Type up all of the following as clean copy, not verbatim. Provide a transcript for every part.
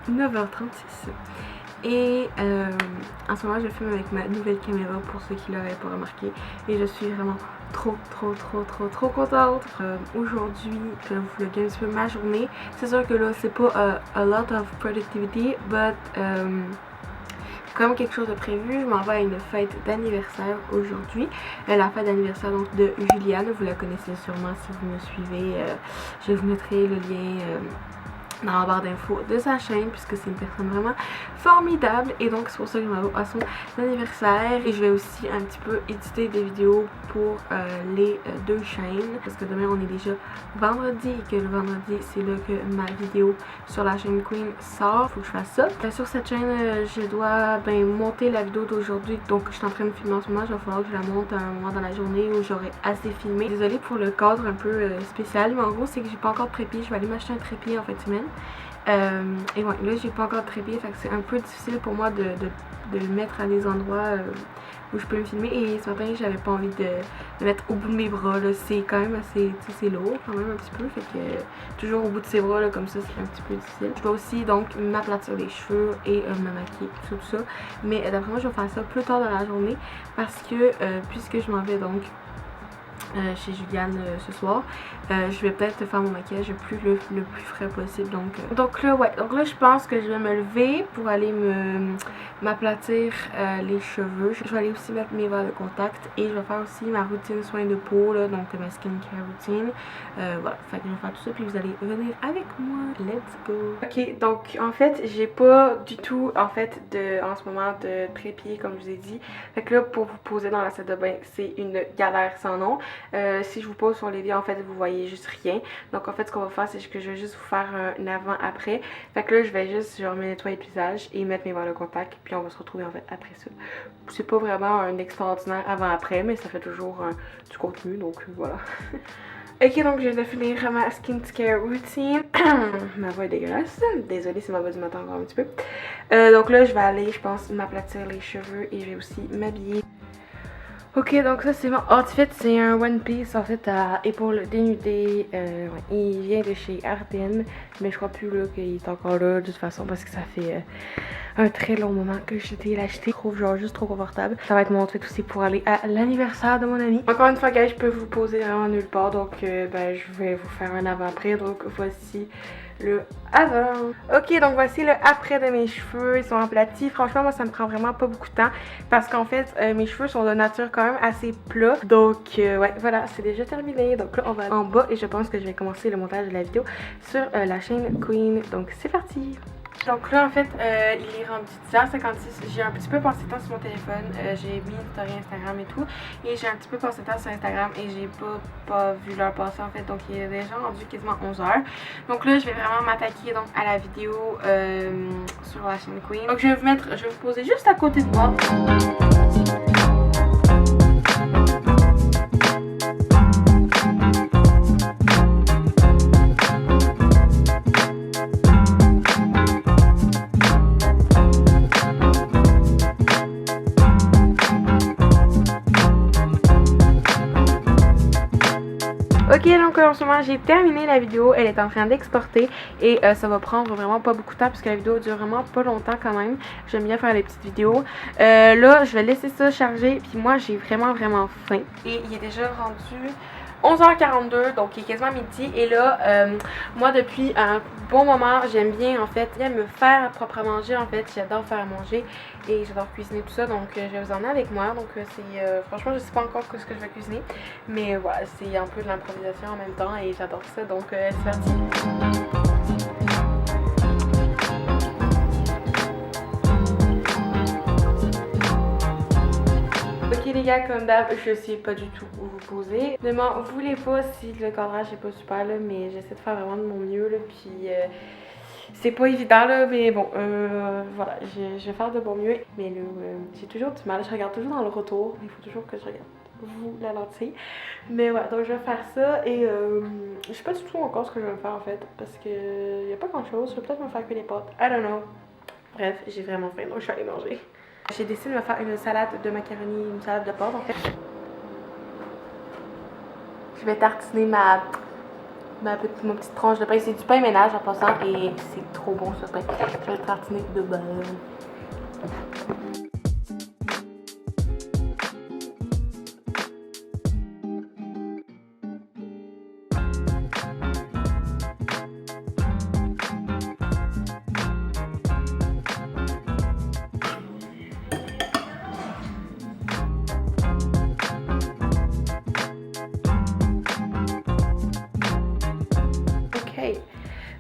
9h36. Et en ce moment je filme avec ma nouvelle caméra pour ceux qui l'auraient pas remarqué. Et je suis vraiment trop contente. Aujourd'hui je vais vous vlogger un petit peu ma journée. C'est sûr que là c'est pas a lot of productivity, but comme quelque chose de prévu, je m'en vais à une fête d'anniversaire aujourd'hui. La fête d'anniversaire donc de Juliane, vous la connaissez sûrement si vous me suivez. Je vous mettrai le lien dans la barre d'infos de sa chaîne puisque c'est une personne vraiment formidable et donc c'est pour ça que je m'en vais à son anniversaire. Et je vais aussi un petit peu éditer des vidéos pour les deux chaînes parce que demain on est déjà vendredi et que le vendredi c'est là que ma vidéo sur la chaîne Queen sort. Faut que je fasse ça. Sur cette chaîne je dois monter la vidéo d'aujourd'hui, donc je suis en train de filmer en ce moment. Il va falloir que je la monte à un moment dans la journée où j'aurai assez filmé. Désolée pour le cadre un peu spécial, mais en gros c'est que j'ai pas encore de trépied. Je vais aller m'acheter un trépied en fin de semaine. Et ouais, là j'ai pas encore de trépied, fait que c'est un peu difficile pour moi de le mettre à des endroits où je peux me filmer. Et ce matin j'avais pas envie de le mettre au bout de mes bras là, c'est quand même assez, c'est lourd quand même un petit peu, fait que toujours au bout de ses bras là comme ça c'est un petit peu difficile. Je dois aussi donc m'aplatir les cheveux et me maquiller, tout ça, mais d'après moi je vais faire ça plus tard dans la journée parce que puisque je m'en vais donc chez Juliane ce soir, je vais peut-être faire mon maquillage le plus frais possible. Donc là ouais, donc là je pense que je vais me lever pour aller m'aplatir les cheveux. Je vais aller aussi mettre mes verres de contact et je vais faire aussi ma routine soin de peau là, donc ma skincare routine. Voilà, fait que je vais faire tout ça puis vous allez venir avec moi. Let's go. Ok, donc en fait j'ai pas du tout en fait en ce moment de trépied comme je vous ai dit. Fait que là pour vous poser dans la salle de bain c'est une galère sans nom. Si je vous pose sur les liens en fait vous voyez juste rien, donc en fait ce qu'on va faire c'est que je vais juste vous faire un avant-après. Fait que là je vais juste genre me nettoyer le visage et mettre mes verres de contact puis on va se retrouver en fait après ça. C'est pas vraiment un extraordinaire avant-après mais ça fait toujours du contenu, donc voilà. Ok, donc je viens de finir ma skincare routine. Ma voix est dégueulasse, désolée si ma voix du matin encore un petit peu. Donc là je vais aller je pense m'aplatir les cheveux et je vais aussi m'habiller. Ok, donc ça c'est mon outfit, c'est un one piece en fait à épaules dénudées. Ouais, il vient de chez Arden, mais je crois plus là qu'il est encore là de toute façon parce que ça fait un très long moment que j'ai l'acheté. Je trouve genre juste trop confortable. Ça va être mon outfit aussi pour aller à l'anniversaire de mon ami. Encore une fois guys, je peux vous poser vraiment nulle part, donc je vais vous faire un avant-après. Donc voici le avant. Ok, donc voici le après de mes cheveux. Ils sont aplatis. Franchement moi ça me prend vraiment pas beaucoup de temps parce qu'en fait mes cheveux sont de nature quand même assez plats. Donc ouais voilà, c'est déjà terminé. Donc là on va en bas et je pense que je vais commencer le montage de la vidéo sur la chaîne Queen. Donc c'est parti. Donc là en fait il est rendu 10h56, j'ai un petit peu passé de temps sur mon téléphone, j'ai mis une story Instagram et tout, et j'ai un petit peu passé de temps sur Instagram et j'ai pas vu l'heure passer en fait, donc il est déjà rendu quasiment 11h. Donc là je vais vraiment m'attaquer donc à la vidéo sur la chaîne Queen. Donc je vais vous poser juste à côté de moi. Ok, donc en ce moment j'ai terminé la vidéo, elle est en train d'exporter et ça va prendre vraiment pas beaucoup de temps parce que la vidéo dure vraiment pas longtemps quand même. J'aime bien faire les petites vidéos. Là je vais laisser ça charger puis moi j'ai vraiment faim et il est déjà rendu 11h42, donc il est quasiment midi. Et là, moi depuis un bon moment, j'aime bien en fait me faire propre à manger. En fait, j'adore faire à manger et j'adore cuisiner tout ça. Donc je vais vous emmener avec moi. Donc c'est franchement, je sais pas encore ce que je vais cuisiner, mais voilà, c'est un peu de l'improvisation en même temps et j'adore ça. Donc c'est parti. Ok les gars, comme d'hab, je sais pas du tout où vous poser. Ne m'en voulez pas si le cadrage est pas super là, mais j'essaie de faire vraiment de mon mieux là, puis c'est pas évident là, mais bon, voilà, je vais faire de mon mieux. Mais là, j'ai toujours du mal, je regarde toujours dans le retour, il faut toujours que je regarde vous la lentille. Mais voilà, donc je vais faire ça et je sais pas du tout encore ce que je vais faire en fait, parce que y a pas grand chose, je vais peut-être me faire que des pâtes, I don't know. Bref, j'ai vraiment faim, donc je vais aller manger. J'ai décidé de me faire une salade de macaroni, une salade de pâtes en fait. Je vais tartiner mon petite tranche de pain. C'est du pain ménage en passant et c'est trop bon ce pain. Je vais le tartiner de beurre.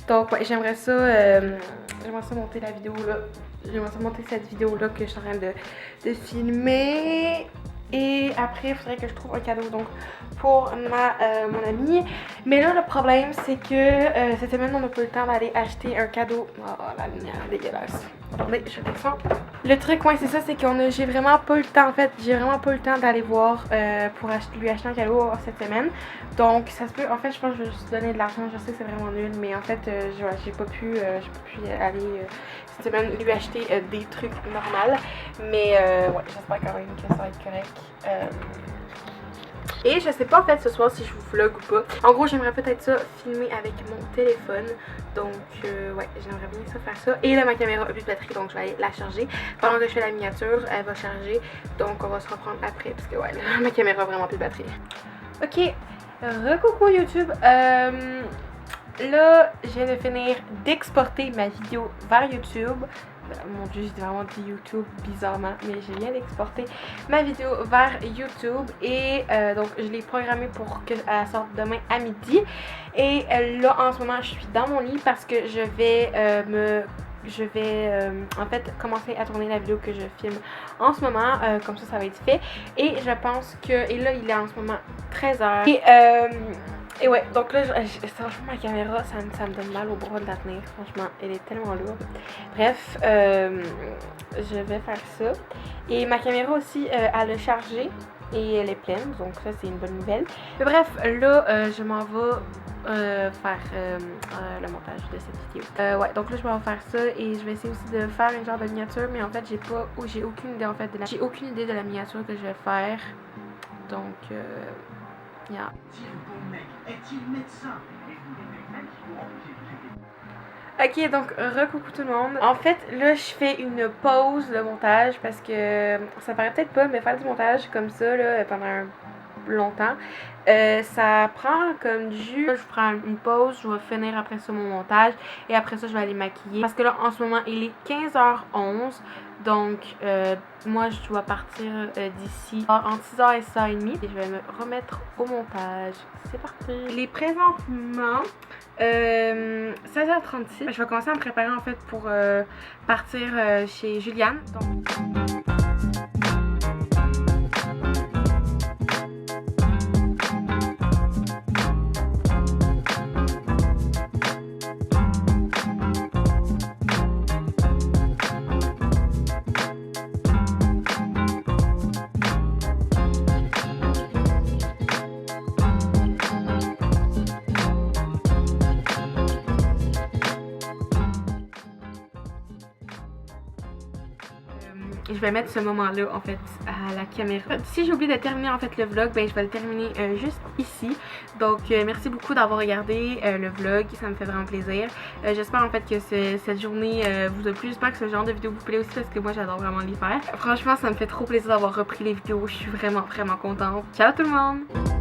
Donc ouais, j'aimerais ça monter la vidéo là. J'aimerais ça monter cette vidéo là que je suis en train de filmer. Et après, il faudrait que je trouve un cadeau donc pour mon amie. Mais là, le problème, c'est que cette semaine, on n'a pas eu le temps d'aller acheter un cadeau. Oh, la lumière dégueulasse. Attendez, je descends. Le truc, ouais, c'est ça, c'est que j'ai vraiment pas eu le temps, en fait. J'ai vraiment pas eu le temps d'aller voir pour lui acheter un cadeau cette semaine. Donc, ça se peut, en fait, je pense que je vais juste donner de l'argent. Je sais que c'est vraiment nul, mais en fait, j'ai pas pu aller cette semaine lui acheter des trucs normaux. Mais ouais, j'espère quand même que ça va être correct. Et je sais pas en fait ce soir si je vous vlog ou pas. En gros, j'aimerais peut-être ça filmer avec mon téléphone. Donc ouais, j'aimerais bien ça faire ça. Et là, ma caméra a plus de batterie, donc je vais aller la charger. Pendant que je fais la miniature, elle va charger. Donc on va se reprendre après parce que ouais, là, ma caméra a vraiment plus de batterie. Ok, recoucou YouTube. Là, je viens de finir d'exporter ma vidéo vers YouTube. Mon dieu, j'ai vraiment dit YouTube bizarrement, mais je viens d'exporter ma vidéo vers YouTube et donc je l'ai programmée pour qu'elle sorte demain à midi. Et là, en ce moment, je suis dans mon lit parce que je vais en fait commencer à tourner la vidéo que je filme en ce moment, comme ça va être fait. Et je pense que, et là il est en ce moment 13h. Et ouais, donc là, franchement, ma caméra, ça me donne mal au bras de la tenir. Franchement, elle est tellement lourde. Bref, je vais faire ça. Et ma caméra aussi, elle a chargé et elle est pleine. Donc ça, c'est une bonne nouvelle. Mais bref, là, je m'en vais faire le montage de cette vidéo. Ouais, donc là, je vais faire ça et je vais essayer aussi de faire une genre de miniature. Mais en fait, j'ai aucune idée en fait j'ai aucune idée de la miniature que je vais faire. Donc, yeah. Est-il médecin? Ok, donc recoucou tout le monde. En fait, là, je fais une pause de montage parce que ça paraît peut-être pas, mais faire du montage comme ça là, pendant longtemps, ça prend comme du jus. Je prends une pause, je vais finir après ça mon montage et après ça, je vais aller maquiller. Parce que là, en ce moment, il est 15h11. Donc, moi, je dois partir d'ici entre 6h et 6h30 et je vais me remettre au montage. C'est parti! Il est présentement 16h36. Je vais commencer à me préparer en fait pour partir chez Juliane. Donc... Je vais mettre ce moment-là en fait à la caméra. Si j'ai oublié de terminer en fait le vlog, ben je vais le terminer juste ici. Donc merci beaucoup d'avoir regardé le vlog, ça me fait vraiment plaisir. J'espère en fait que cette journée vous a plu. J'espère que ce genre de vidéo vous plaît aussi parce que moi j'adore vraiment les faire. Franchement, ça me fait trop plaisir d'avoir repris les vidéos. Je suis vraiment contente. Ciao tout le monde!